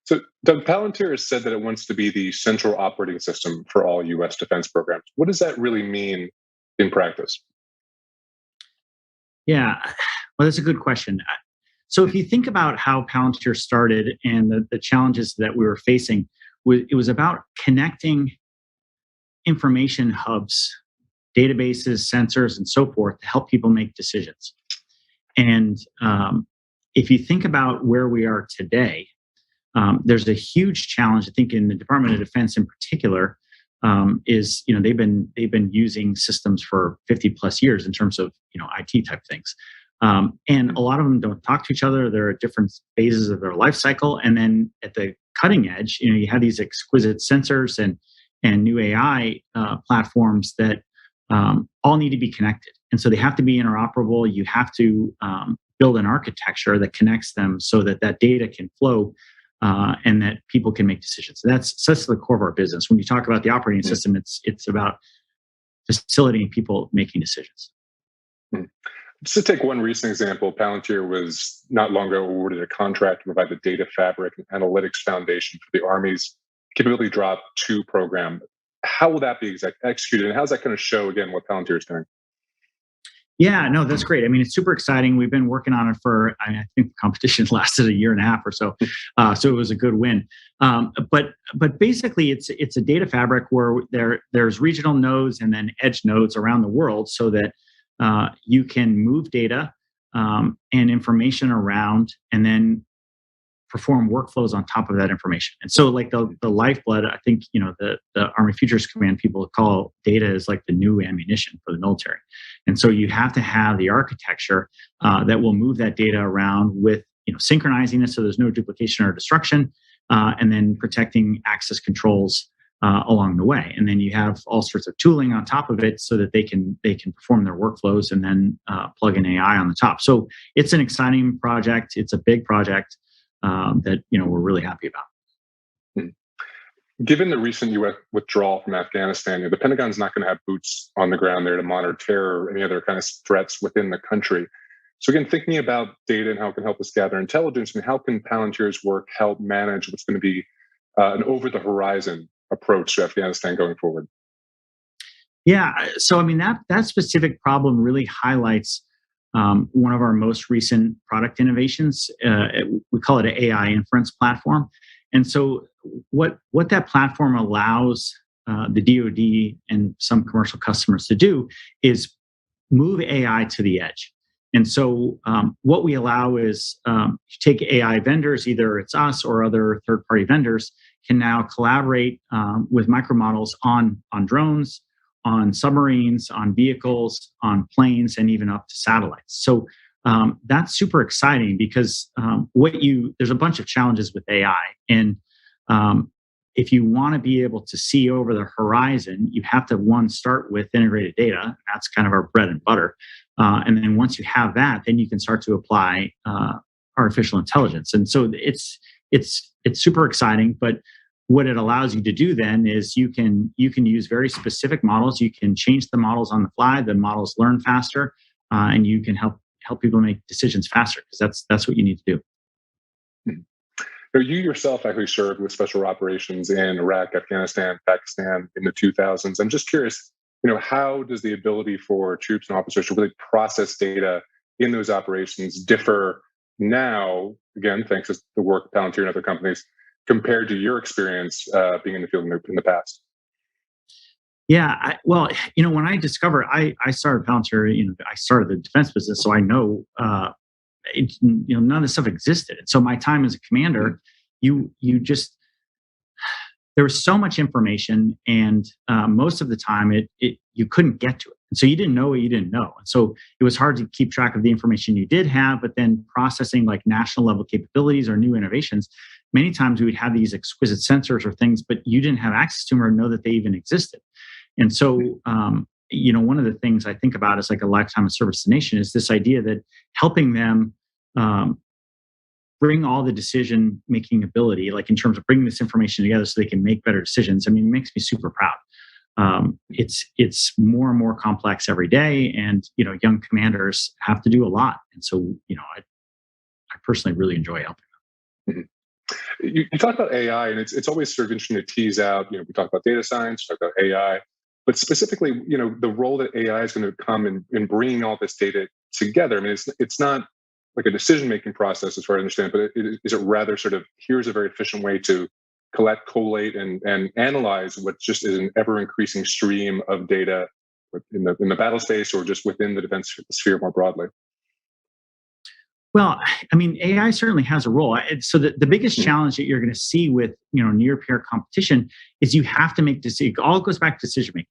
So, Doug, Palantir has said that it wants to be the central operating system for all U.S. defense programs. What does that really mean in practice? Yeah, well, that's a good question. So if you think about how Palantir started and the challenges that we were facing, it was about connecting information hubs, databases, sensors, and so forth to help people make decisions. And if you think about where we are today, there's a huge challenge. I think in the Department of Defense in particular, is they've been using systems for 50 plus years in terms of IT type things, and a lot of them don't talk to each other. They're at different phases of their life cycle, and then at the cutting edge, you have these exquisite sensors and new AI platforms that all need to be connected, and so they have to be interoperable. You have to build an architecture that connects them so that data can flow. And that people can make decisions. So that's the core of our business. When you talk about the operating system, it's about facilitating people making decisions. Just to take one recent example, Palantir was not long ago awarded a contract to provide the data fabric and analytics foundation for the Army's Capability Drop 2 program. How will that be executed, and how does that kind of show, again, what Palantir is doing? Yeah, no, that's great. I mean, it's super exciting. We've been working on it for, I think the competition lasted a year and a half or so. So it was a good win. But basically it's a data fabric where there's regional nodes and then edge nodes around the world so that you can move data and information around and then perform workflows on top of that information. And so like the lifeblood, I think, the Army Futures Command people call data is like the new ammunition for the military. And so you have to have the architecture that will move that data around with, synchronizing it so there's no duplication or destruction, and then protecting access controls along the way. And then you have all sorts of tooling on top of it so that they can perform their workflows and then plug in AI on the top. So it's an exciting project. It's a big project. That we're really happy about. Given the recent U.S. withdrawal from Afghanistan, the Pentagon's not going to have boots on the ground there to monitor terror or any other kind of threats within the country. So again, thinking about data and how it can help us gather intelligence, and how can Palantir's work help manage what's going to be an over-the-horizon approach to Afghanistan going forward? Yeah, so I mean that specific problem really highlights one of our most recent product innovations. We call it an AI inference platform. And so what that platform allows the DoD and some commercial customers to do is move AI to the edge. And so what we allow is take AI vendors, either it's us or other third-party vendors, can now collaborate with micromodels on drones, on submarines, on vehicles, on planes, and even up to satellites. So that's super exciting because there's a bunch of challenges with AI. And if you want to be able to see over the horizon, you have to, start with integrated data. That's kind of our bread and butter. And then once you have that, then you can start to apply artificial intelligence. And so it's super exciting, but what it allows you to do then is you can use very specific models. You can change the models on the fly. The models learn faster, and you can help people make decisions faster because that's what you need to do. Now, you yourself actually served with special operations in Iraq, Afghanistan, Pakistan in the 2000s. I'm just curious, how does the ability for troops and officers to really process data in those operations differ now? Again, thanks to the work of Palantir and other companies, compared to your experience being in the field in the past? Yeah, when I discovered, I started Palantir, I started the defense business, so I know, none of this stuff existed. And so my time as a commander, there was so much information, and most of the time you couldn't get to it. And so you didn't know what you didn't know. And so it was hard to keep track of the information you did have, but then processing like national level capabilities or new innovations, many times we would have these exquisite sensors or things, but you didn't have access to them or know that they even existed. And so, one of the things I think about is like a lifetime of service to the nation is this idea that helping them bring all the decision-making ability, like in terms of bringing this information together so they can make better decisions. I mean, it makes me super proud. It's more and more complex every day, and young commanders have to do a lot. And so, I personally really enjoy helping them. You talk about AI, and it's always sort of interesting to tease out. We talk about data science, talk about AI, but specifically, the role that AI is going to come in bringing all this data together. I mean, it's not like a decision-making process, as far as I understand, but is it rather sort of here's a very efficient way to collect, collate, and analyze what just is an ever-increasing stream of data in the battle space or just within the defense sphere more broadly. Well, I mean, AI certainly has a role. So the biggest challenge that you're going to see with near peer competition is you have to make decisions. It all goes back to decision making,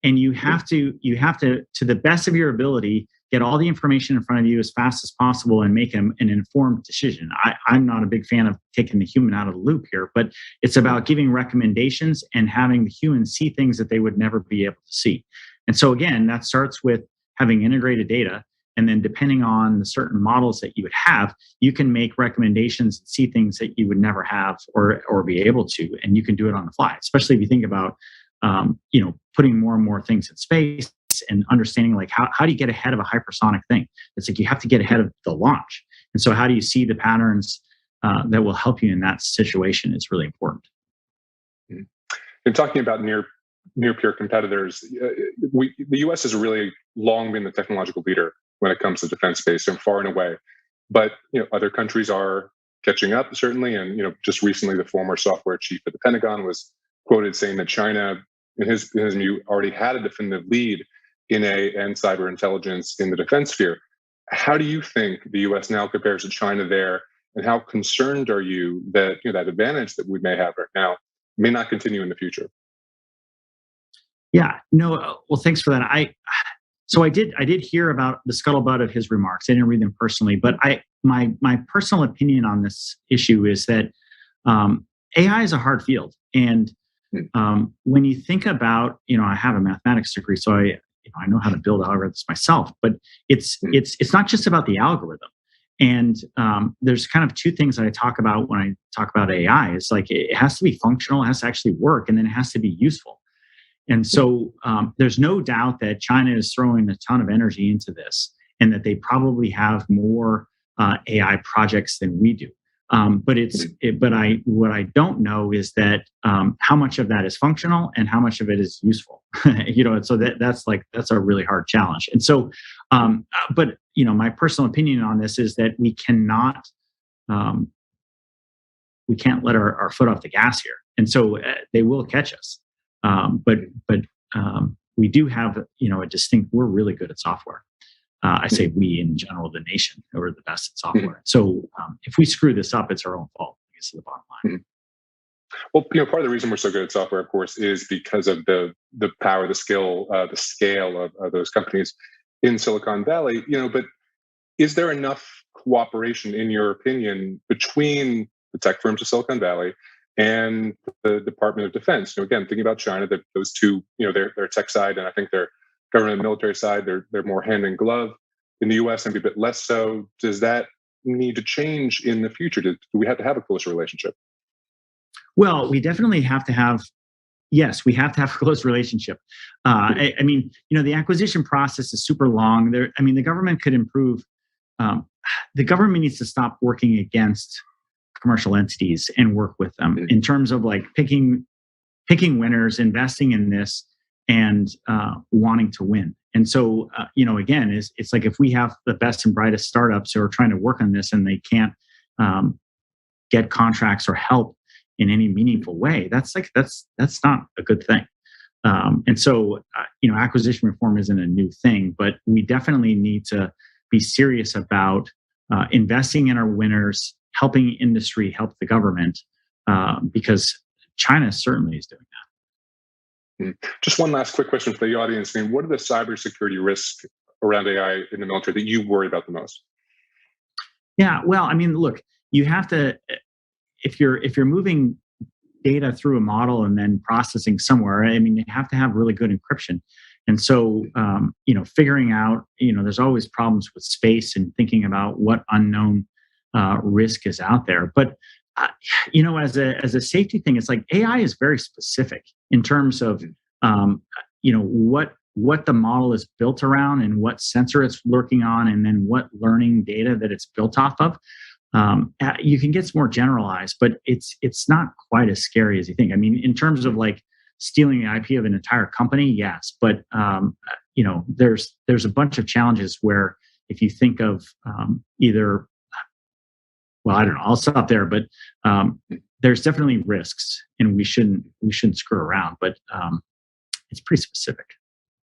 and you have to the best of your ability, get all the information in front of you as fast as possible and make an informed decision. I'm not a big fan of taking the human out of the loop here, but it's about giving recommendations and having the humans see things that they would never be able to see. And so again, that starts with having integrated data. And then depending on the certain models that you would have, you can make recommendations and see things that you would never have or be able to. And you can do it on the fly, especially if you think about, putting more and more things in space and understanding like how do you get ahead of a hypersonic thing? It's like you have to get ahead of the launch. And so how do you see the patterns that will help you in that situation is really important. And talking about near peer competitors, the U.S. has really long been the technological leader when it comes to defense space, and far and away. But other countries are catching up, certainly. And just recently, the former software chief at the Pentagon was quoted saying that China, in his view, already had a definitive lead in and cyber intelligence in the defense sphere. How do you think the U.S. now compares to China there, and how concerned are you that that advantage that we may have right now may not continue in the future? Yeah, no. Well, thanks for that. I did hear about the scuttlebutt of his remarks. I didn't read them personally, but my personal opinion on this issue is that AI is a hard field, and when you think about, I have a mathematics degree, so I know how to build algorithms myself. But it's not just about the algorithm. And there's kind of two things that I talk about when I talk about AI. It's like it has to be functional, it has to actually work, and then it has to be useful. And so there's no doubt that China is throwing a ton of energy into this, and that they probably have more AI projects than we do. But what I don't know is that how much of that is functional and how much of it is useful. So that's a really hard challenge. And so, but my personal opinion on this is that we can't let our foot off the gas here. And so they will catch us. But we do have a distinct. We're really good at software. I say we in general, the nation, we're the best at software. So if we screw this up, it's our own fault. I guess is the bottom line. Well, part of the reason we're so good at software, of course, is because of the power, the skill, the scale of those companies in Silicon Valley. But is there enough cooperation, in your opinion, between the tech firms of Silicon Valley and the Department of Defense? Again, thinking about China, that those two, their tech side, and I think their government and military side, they're more hand in glove. In the U.S., maybe a bit less so. Does that need to change in the future? Do we have to have a closer relationship? Well, we definitely have to have. Yes, we have to have a close relationship. I mean, the acquisition process is super long. The government could improve. The government needs to stop working against commercial entities and work with them in terms of like picking winners, investing in this, and wanting to win. And so, again, it's like if we have the best and brightest startups who are trying to work on this and they can't get contracts or help in any meaningful way, that's not a good thing. And so, acquisition reform isn't a new thing, but we definitely need to be serious about investing in our winners, helping industry, help the government, because China certainly is doing that. Just one last quick question for the audience. What are the cybersecurity risks around AI in the military that you worry about the most? Yeah, well, look, you have to, if you're moving data through a model and then processing somewhere, you have to have really good encryption. And so, figuring out, there's always problems with space and thinking about what unknown risk is out there. But as a safety thing, it's like AI is very specific in terms of what the model is built around and what sensor it's working on, and then what learning data that it's built off of. You can get more generalized, but it's not quite as scary as you think. I mean, in terms of like stealing the IP of an entire company, yes, but there's a bunch of challenges where if you think of either, well, I don't know, I'll stop there, but there's definitely risks, and we shouldn't screw around, but it's pretty specific.